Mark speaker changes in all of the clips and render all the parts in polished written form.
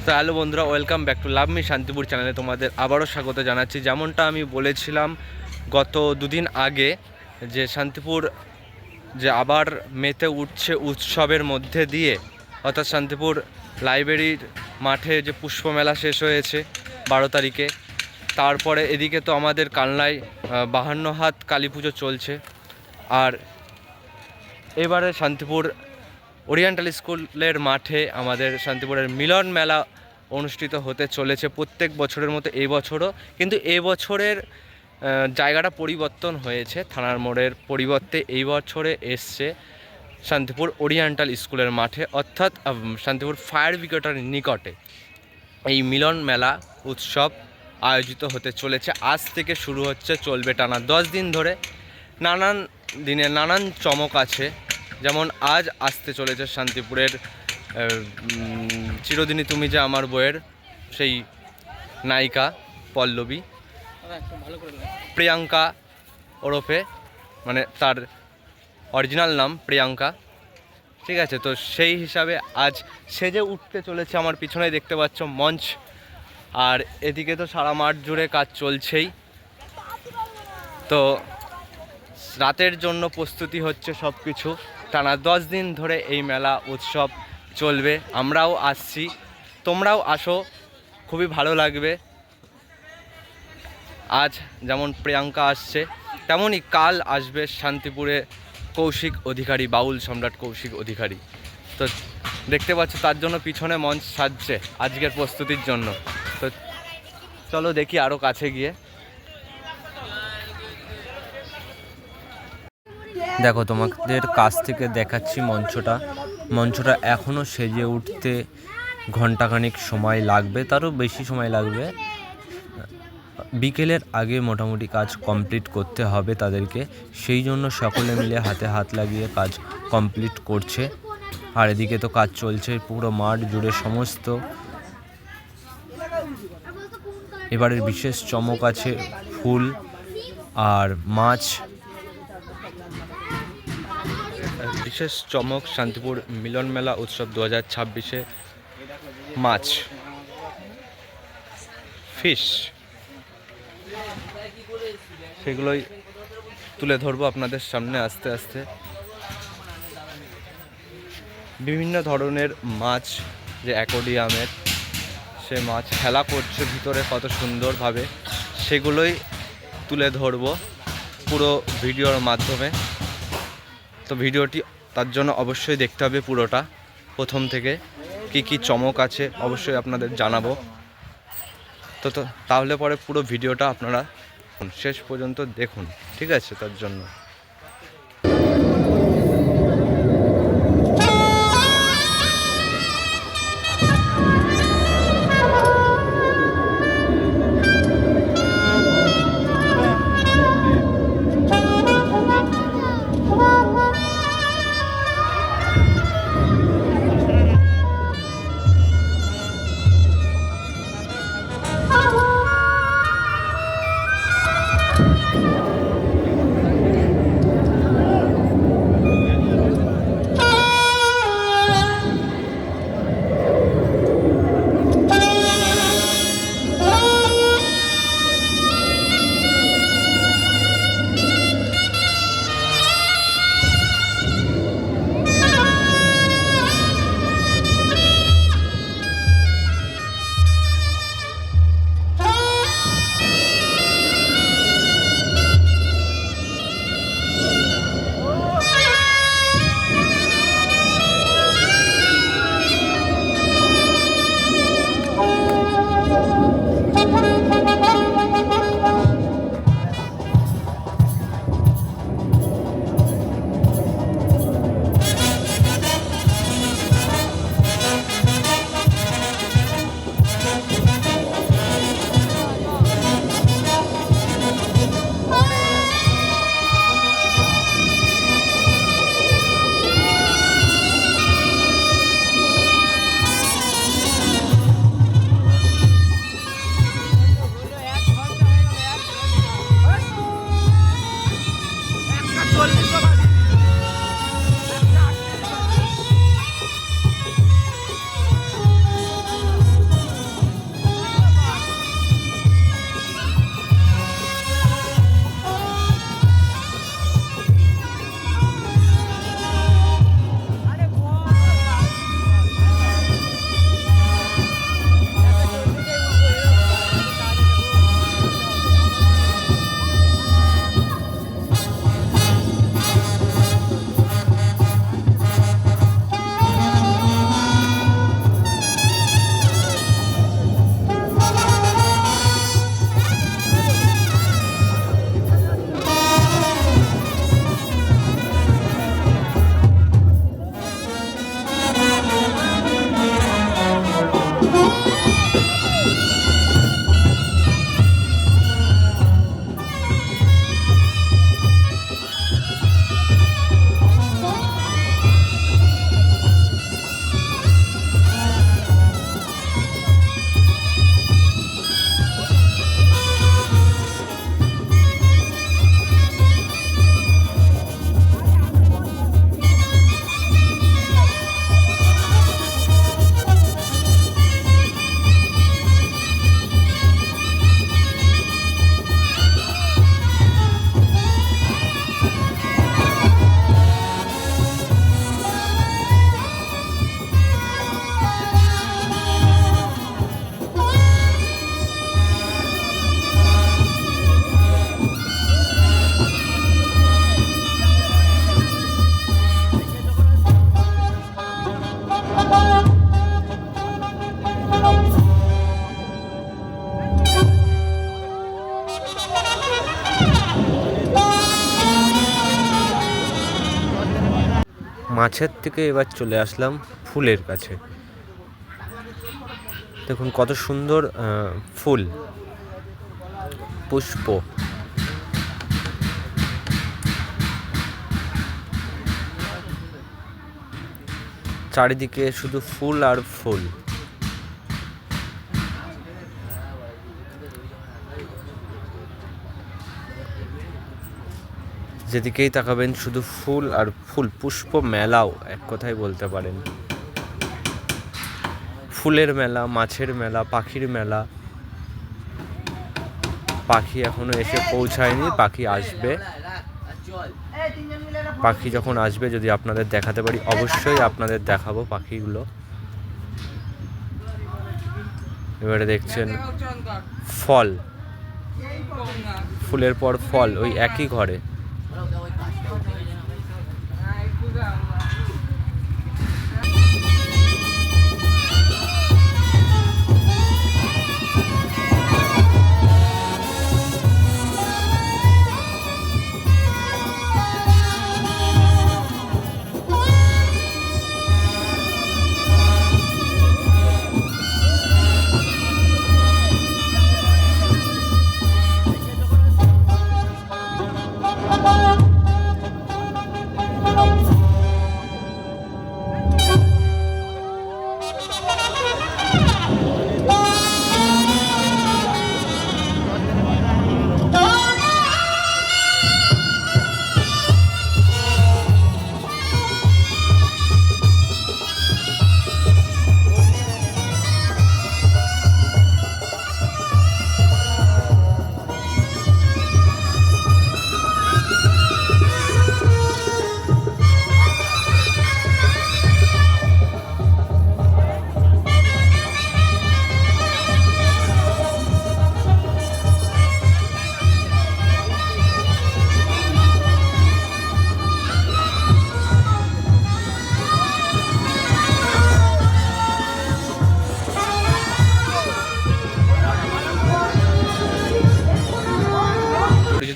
Speaker 1: তো হ্যালো বন্ধুরা, welcome back to love me Shantipur চ্যানেলে তোমাদের আবারও স্বাগত জানাচ্ছি। যেমনটা আমি বলেছিলাম গত দুদিন আগে যে শান্তিপুর যে আবার মেতে উঠছে উৎসবের মধ্যে দিয়ে, অর্থাৎ শান্তিপুর লাইব্রেরির মাঠে যে পুষ্পমেলা শেষ হয়েছে 12 তারিখে। তারপরে এদিকে তো আমাদের কালনায় 52 হাত কালী পুজো চলছে। আর এবারে শান্তিপুর ওরিয়েন্টাল স্কুলের মাঠে আমাদের শান্তিপুরের মিলন মেলা অনুষ্ঠিত হতে চলেছে প্রত্যেক বছরের মতো এই বছরও। কিন্তু এই বছরের জায়গাটা পরিবর্তন হয়েছে, থানার মোড়ের পরিবর্তে এই বছরে এসছে শান্তিপুর ওরিয়েন্টাল স্কুলের মাঠে, অর্থাৎ শান্তিপুর ফায়ার ব্রিগেডের নিকটে এই মিলন মেলা উৎসব আয়োজিত হতে চলেছে। আজ থেকে শুরু হচ্ছে, চলবে টানা 10 দিন ধরে। নানান দিনে নানান চমক আছে। যেমন আজ আসতে চলেছে শান্তিপুরের চিরদিনই তুমি যে আমার বইয়ের সেই নায়িকা পল্লবী, প্রিয়াঙ্কা ওরফে, মানে তার অরিজিনাল নাম প্রিয়াঙ্কা, ঠিক আছে? তো সেই হিসাবে আজ সেজে উঠতে চলেছে। আমার পিছনে দেখতে পাচ্ছ মঞ্চ, আর এদিকে তো সারা মাঠ জুড়ে কাজ চলছেই। তো রাতের জন্য প্রস্তুতি হচ্ছে সব কিছু। টানা 10 দিন ধরে এই মেলা উৎসব চলবে। আমরাও আসছি, তোমরাও আসো, খুবই ভালো লাগবে। আজ যেমন প্রিয়াঙ্কা আসছে, তেমনই কাল আসবে শান্তিপুরে কৌশিক অধিকারী, বাউল সম্রাট কৌশিক অধিকারী। তো দেখতে পাচ্ছ তার জন্য পিছনে মঞ্চ সাজছে আজকের প্রস্তুতির জন্য। তো চলো দেখি আরও কাছে গিয়ে। দেখো, তোমাদের কাছ থেকে দেখাচ্ছি মঞ্চটা এখনও সেজে উঠতে ঘণ্টাখানিক সময় লাগবে, তারও বেশি সময় লাগবে। বিকেলের আগে মোটামুটি কাজ কমপ্লিট করতে হবে তাদেরকে, সেই জন্য সকলে মিলে হাতে হাত লাগিয়ে কাজ কমপ্লিট করছে। আর এদিকে তো কাজ চলছে পুরো মাঠ জুড়ে সমস্ত। এবারের বিশেষ চমক আছে ফুল আর মাছ। বিশেষ চমক শান্তিপুর মিলন মেলা উৎসব 2026-এ মাছ, ফিশ, সেগুলোই তুলে ধরবো আপনাদের সামনে আস্তে আস্তে। বিভিন্ন ধরনের মাছ, যে অ্যাকোয়ারিয়ামের সে মাছ খেলা করছে ভিতরে কত সুন্দরভাবে, সেগুলোই তুলে ধরবো পুরো ভিডিওর মাধ্যমে। তো ভিডিওটি তার জন্য অবশ্যই দেখতে হবে পুরোটা, প্রথম থেকে কি কি চমক আছে অবশ্যই আপনাদের জানাবো। তো তাহলে পরে পুরো ভিডিওটা আপনারা শেষ পর্যন্ত দেখুন, ঠিক আছে? তার জন্য মাছের থেকে এবার চলে আসলাম ফুলের কাছে। দেখুন কত সুন্দর ফুল, পুষ্প। চারিদিকে শুধু ফুল আর ফুল। যেদিকেই তাকাবেন শুধু ফুল আর ফুল, পুষ্প মেলাও এক কথায় বলতে পারেন। ফুলের মেলা, মাছের মেলা, পাখির মেলা। পাখি এখনো এসে পৌঁছায়নি, পাখি আসবে। পাখি যখন আসবে যদি আপনাদের দেখাতে পারি অবশ্যই আপনাদের দেখাবো পাখিগুলো। এবারে দেখছেন ফল, ফুলের পর ফল, ওই একই ঘরে।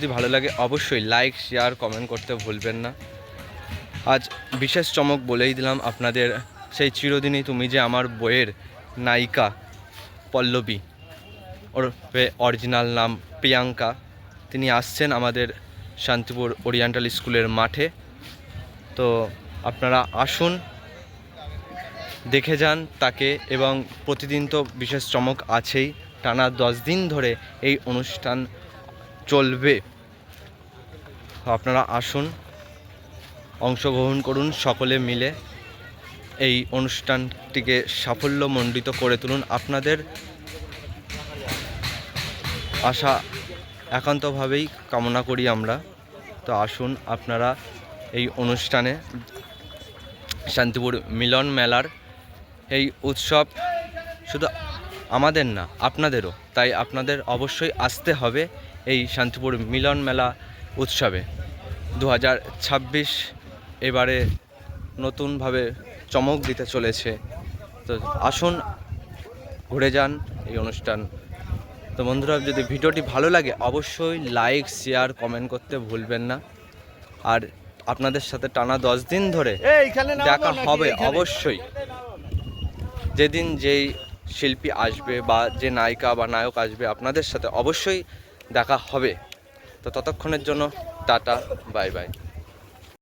Speaker 1: যদি ভালো লাগে অবশ্যই লাইক, শেয়ার, কমেন্ট করতে ভুলবেন না। আজ বিশেষ চমক বলেই দিলাম আপনাদের, সেই চিরদিনই তুমি যে আমার বইয়ের নায়িকা পল্লবী, ওর অরিজিনাল নাম প্রিয়াঙ্কা, তিনি আসছেন আমাদের শান্তিপুর ওরিয়েন্টাল স্কুলের মাঠে। তো আপনারা আসুন, দেখে যান তাকে। এবং প্রতিদিন তো বিশেষ চমক আছেই, টানা 10 দিন ধরে এই অনুষ্ঠান চলবে। আপনারা আসুন, অংশগ্রহণ করুন, সকলে মিলে এই অনুষ্ঠানটিকে সাফল্যমণ্ডিত করে তুলুন। আপনাদের আশা একান্তভাবেই কামনা করি আমরা। তো আসুন আপনারা এই অনুষ্ঠানে, শান্তিপুর মিলন মেলার এই উৎসব শুধু আমাদের না, আপনাদেরও। তাই আপনাদের অবশ্যই আসতে হবে এই শান্তিপুর মিলন মেলা উৎসবে। 2026 এবারে নতুনভাবে চমক দিতে চলেছে। তো আসুন, ঘুরে যান এই অনুষ্ঠান। তো বন্ধুরা, যদি ভিডিওটি ভালো লাগে অবশ্যই লাইক, শেয়ার, কমেন্ট করতে ভুলবেন না। আর আপনাদের সাথে টানা 10 দিন ধরে দেখা হবে অবশ্যই। যেদিন যেই শিল্পী আসবে বা যে নায়িকা বা নায়ক আসবে আপনাদের সাথে অবশ্যই দেখা হবে। তো ততক্ষণের জন্য টাটা, বাই বাই।